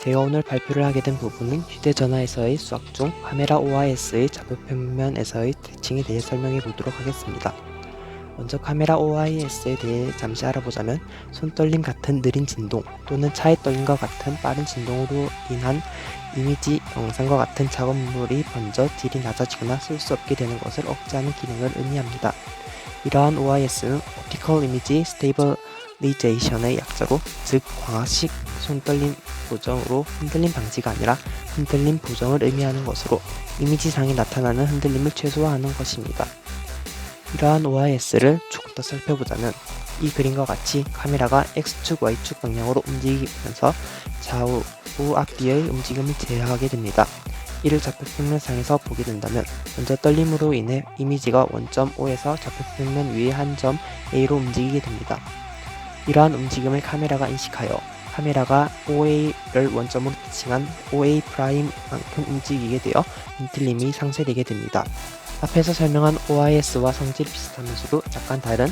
제가 오늘 발표를 하게 된 부분은 휴대전화에서의 수학 중 카메라 OIS의 좌표평면에서의 특징에 대해 설명해 보도록 하겠습니다. 먼저 카메라 OIS에 대해 잠시 알아보자면 손떨림 같은 느린 진동 또는 차의 떨림과 같은 빠른 진동으로 인한 이미지, 영상과 같은 작업물이 번져 딜이 낮아지거나 쓸 수 없게 되는 것을 억제하는 기능을 의미합니다. 이러한 OIS는 Optical Image Stabilization의 약자로, 즉 광학식 손떨림 보정으로 흔들림 방지가 아니라 흔들림 보정을 의미하는 것으로 이미지상에 나타나는 흔들림을 최소화하는 것입니다. 이러한 OIS를 조금 더 살펴보자면 이 그림과 같이 카메라가 X축, Y축 방향으로 움직이면서 좌우, 앞뒤의 움직임을 제어하게 됩니다. 이를 좌표평면상에서 보게 된다면 먼저 떨림으로 인해 이미지가 원점 O에서 좌표평면 위의 한 점 A로 움직이게 됩니다. 이러한 움직임을 카메라가 인식하여 카메라가 OA를 원점으로 지칭한 OA'만큼 움직이게 되어 흔들림이 상쇄되게 됩니다. 앞에서 설명한 OIS와 성질이 비슷하면서도 약간 다른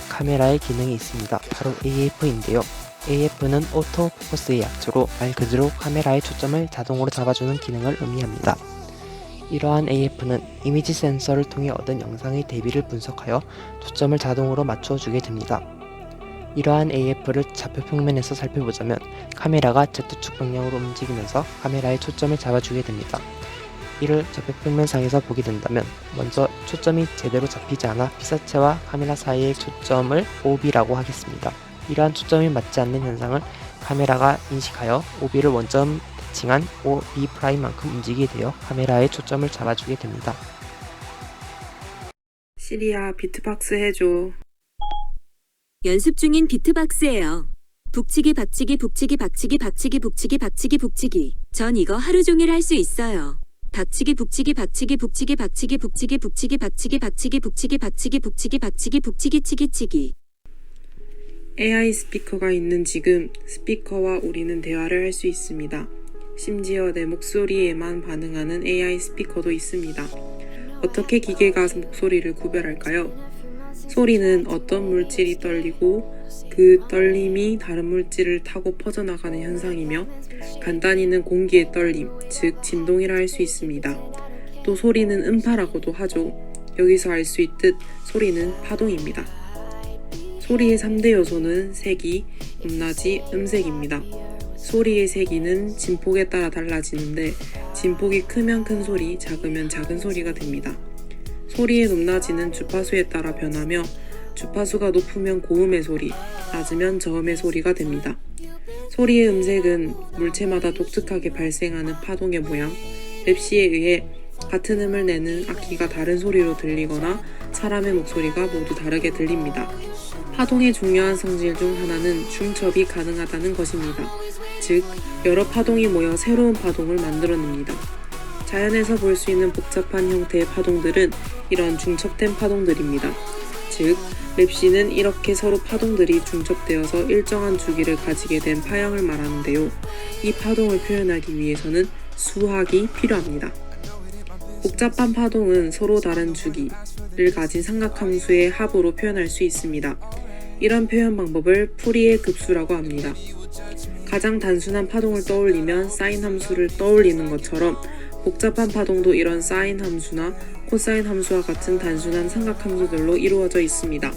카메라의 기능이 있습니다. 바로 AF인데요. AF는 오토 포커스의 약자로 말 그대로 카메라의 초점을 자동으로 잡아주는 기능을 의미합니다. 이러한 AF는 이미지 센서를 통해 얻은 영상의 대비를 분석하여 초점을 자동으로 맞춰주게 됩니다. 이러한 AF를 좌표평면에서 살펴보자면 카메라가 Z축 방향으로 움직이면서 카메라의 초점을 잡아주게 됩니다. 이를 좌표평면상에서 보게 된다면 먼저 초점이 제대로 잡히지 않아 피사체와 카메라 사이의 초점을 OB라고 하겠습니다. 이러한 초점이 맞지 않는 현상을 카메라가 인식하여 OB를 원점 지칭한 OB'만큼 움직이게 되어 카메라의 초점을 잡아주게 됩니다. 시리야, 비트박스 해줘. 연습 중인 비트박스예요. 북치기 박치기 북치기 박치기 박치기 북치기 박치기 북치기. 전 이거 하루 종일 할 수 있어요. 박치기 북치기 박치기 북치기 박치기 북치기 북치기 박치기 박치기 북치기 박치기 북치기 박치기 북치기 치기 치기. AI 스피커가 있는 지금 스피커와 우리는 대화를 할 수 있습니다. 심지어 내 목소리에만 반응하는 AI 스피커도 있습니다. 어떻게 기계가 목소리를 구별할까요? 소리는 어떤 물질이 떨리고 그 떨림이 다른 물질을 타고 퍼져나가는 현상이며 간단히는 공기의 떨림, 즉 진동이라 할 수 있습니다. 또 소리는 음파라고도 하죠. 여기서 알 수 있듯 소리는 파동입니다. 소리의 3대 요소는 세기, 높낮이, 음색입니다. 소리의 세기는 진폭에 따라 달라지는데 진폭이 크면 큰 소리, 작으면 작은 소리가 됩니다. 소리의 높낮이는 주파수에 따라 변하며 주파수가 높으면 고음의 소리, 낮으면 저음의 소리가 됩니다. 소리의 음색은 물체마다 독특하게 발생하는 파동의 모양, 맵시에 의해 같은 음을 내는 악기가 다른 소리로 들리거나 사람의 목소리가 모두 다르게 들립니다. 파동의 중요한 성질 중 하나는 중첩이 가능하다는 것입니다. 즉, 여러 파동이 모여 새로운 파동을 만들어냅니다. 자연에서 볼 수 있는 복잡한 형태의 파동들은 이런 중첩된 파동들입니다. 즉, 맵시는 이렇게 서로 파동들이 중첩되어서 일정한 주기를 가지게 된 파형을 말하는데요. 이 파동을 표현하기 위해서는 수학이 필요합니다. 복잡한 파동은 서로 다른 주기를 가진 삼각함수의 합으로 표현할 수 있습니다. 이런 표현 방법을 풀이의 급수라고 합니다. 가장 단순한 파동을 떠올리면 사인 함수를 떠올리는 것처럼 복잡한 파동도 이런 사인 함수나 코사인 함수와 같은 단순한 삼각함수들로 이루어져 있습니다.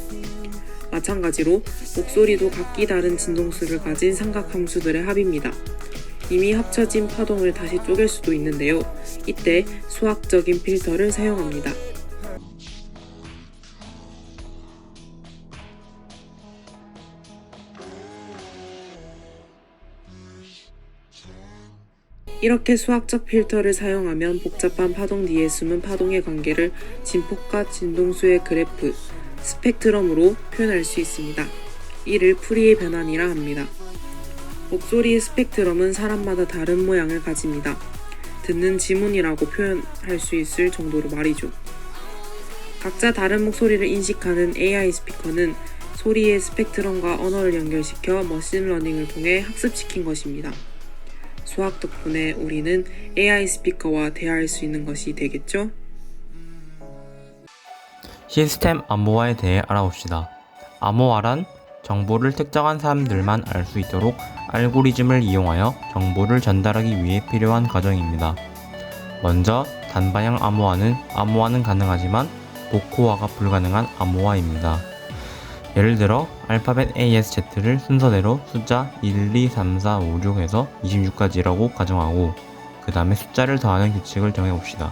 마찬가지로 목소리도 각기 다른 진동수를 가진 삼각함수들의 합입니다. 이미 합쳐진 파동을 다시 쪼갤 수도 있는데요. 이때 수학적인 필터를 사용합니다. 이렇게 수학적 필터를 사용하면 복잡한 파동 뒤에 숨은 파동의 관계를 진폭과 진동수의 그래프, 스펙트럼으로 표현할 수 있습니다. 이를 풀이의 변환이라 합니다. 목소리의 스펙트럼은 사람마다 다른 모양을 가집니다. 듣는 지문이라고 표현할 수 있을 정도로 말이죠. 각자 다른 목소리를 인식하는 AI 스피커는 소리의 스펙트럼과 언어를 연결시켜 머신러닝을 통해 학습시킨 것입니다. 수학 덕분에 우리는 AI 스피커와 대화할 수 있는 것이 되겠죠? 시스템 암호화에 대해 알아봅시다. 암호화란 정보를 특정한 사람들만 알 수 있도록 알고리즘을 이용하여 정보를 전달하기 위해 필요한 과정입니다. 먼저 단방향 암호화는 가능하지만 복호화가 불가능한 암호화입니다. 예를 들어 알파벳 ASZ를 순서대로 숫자 1, 2, 3, 4, 5, 6에서 26까지라고 가정하고 그 다음에 숫자를 더하는 규칙을 정해봅시다.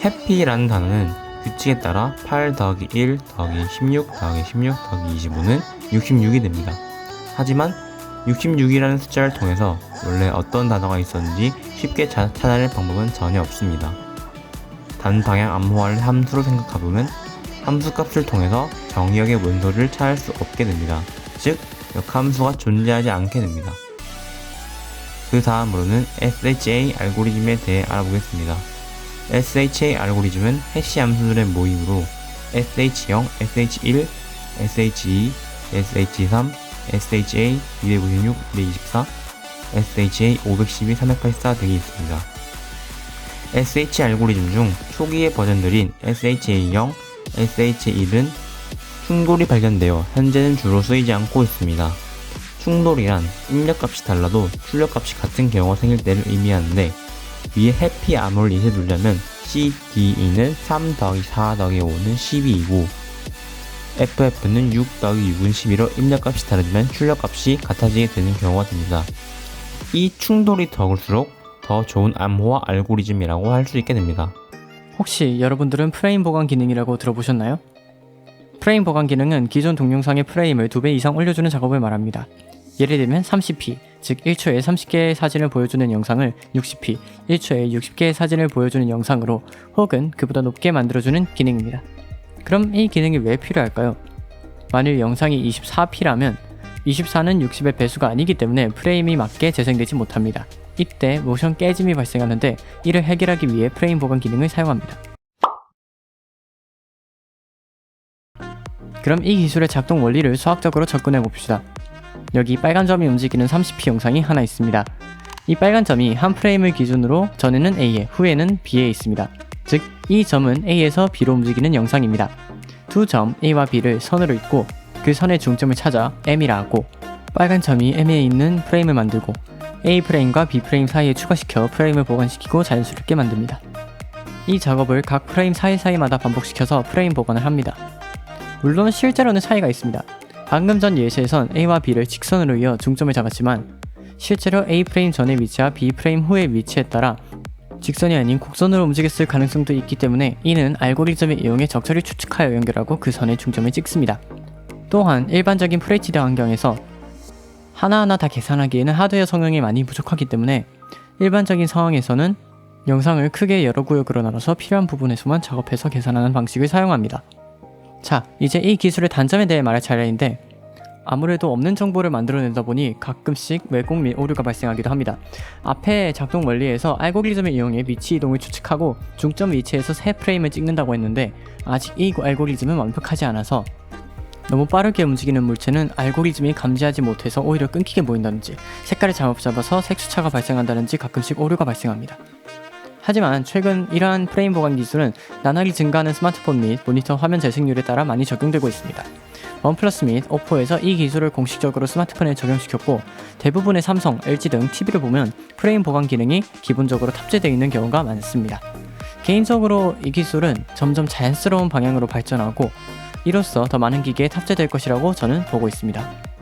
해피라는 단어는 규칙에 따라 8 더하기 1 더하기 16 더하기 16 더하기 25는 66이 됩니다. 하지만 66이라는 숫자를 통해서 원래 어떤 단어가 있었는지 쉽게 찾아낼 방법은 전혀 없습니다. 단방향 암호화를 함수로 생각해보면 함수값을 통해서 정의역의 원소를 찾을 수 없게 됩니다. 즉, 역함수가 존재하지 않게 됩니다. 그 다음으로는 SHA 알고리즘에 대해 알아보겠습니다. SHA 알고리즘은 해시 함수들의 모임으로 SH0, SH1, SH2, SH3, SHA 296, 224, SHA 512, 384 등이 있습니다. SH 알고리즘 중 초기의 버전들인 SHA0, SHA1은 충돌이 발견되어 현재는 주로 쓰이지 않고 있습니다. 충돌이란 입력값이 달라도 출력값이 같은 경우가 생길 때를 의미하는데 위에 해피 암호를 이제 누르면 CDE는 3 더하기 4 더하기 5는 12이고 FF는 6 더하기 6은 11로 입력값이 다르지만 출력값이 같아지게 되는 경우가 됩니다. 이 충돌이 적을수록 더 좋은 암호화 알고리즘이라고 할 수 있게 됩니다. 혹시 여러분들은 프레임 보관 기능이라고 들어보셨나요? 프레임 보관 기능은 기존 동영상의 프레임을 2배 이상 올려주는 작업을 말합니다. 예를 들면 30p, 즉 1초에 30개의 사진을 보여주는 영상을 60p, 1초에 60개의 사진을 보여주는 영상으로 혹은 그보다 높게 만들어주는 기능입니다. 그럼 이 기능이 왜 필요할까요? 만일 영상이 24p라면 24는 60의 배수가 아니기 때문에 프레임이 맞게 재생되지 못합니다. 이때 모션 깨짐이 발생하는데 이를 해결하기 위해 프레임 보관 기능을 사용합니다. 그럼 이 기술의 작동 원리를 수학적으로 접근해 봅시다. 여기 빨간 점이 움직이는 30p 영상이 하나 있습니다. 이 빨간 점이 한 프레임을 기준으로 전에는 A에 후에는 B에 있습니다. 즉, 이 점은 A에서 B로 움직이는 영상입니다. 두 점 A와 B를 선으로 잇고 그 선의 중점을 찾아 M이라 하고 빨간 점이 M에 있는 프레임을 만들고 A 프레임과 B 프레임 사이에 추가시켜 프레임을 보관시키고 자연스럽게 만듭니다. 이 작업을 각 프레임 사이사이마다 반복시켜서 프레임 보관을 합니다. 물론 실제로는 차이가 있습니다. 방금 전 예시에선 A와 B를 직선으로 이어 중점을 잡았지만 실제로 A 프레임 전의 위치와 B 프레임 후의 위치에 따라 직선이 아닌 곡선으로 움직였을 가능성도 있기 때문에 이는 알고리즘을 이용해 적절히 추측하여 연결하고 그 선에 중점을 찍습니다. 또한 일반적인 FHD 환경에서 하나하나 다 계산하기에는 하드웨어 성능이 많이 부족하기 때문에 일반적인 상황에서는 영상을 크게 여러 구역으로 나눠서 필요한 부분에서만 작업해서 계산하는 방식을 사용합니다. 자, 이제 이 기술의 단점에 대해 말할 차례인데 아무래도 없는 정보를 만들어내다 보니 가끔씩 왜곡 및 오류가 발생하기도 합니다. 앞에 작동 원리에서 알고리즘을 이용해 위치 이동을 추측하고 중점 위치에서 새 프레임을 찍는다고 했는데 아직 이 알고리즘은 완벽하지 않아서 너무 빠르게 움직이는 물체는 알고리즘이 감지하지 못해서 오히려 끊기게 보인다든지 색깔을 잘못 잡아서 색수차가 발생한다든지 가끔씩 오류가 발생합니다. 하지만 최근 이러한 프레임 보관 기술은 나날이 증가하는 스마트폰 및 모니터 화면 재생률에 따라 많이 적용되고 있습니다. 원플러스 및 오포에서 이 기술을 공식적으로 스마트폰에 적용시켰고 대부분의 삼성, LG 등 TV를 보면 프레임 보관 기능이 기본적으로 탑재되어 있는 경우가 많습니다. 개인적으로 이 기술은 점점 자연스러운 방향으로 발전하고 이로써 더 많은 기기에 탑재될 것이라고 저는 보고 있습니다.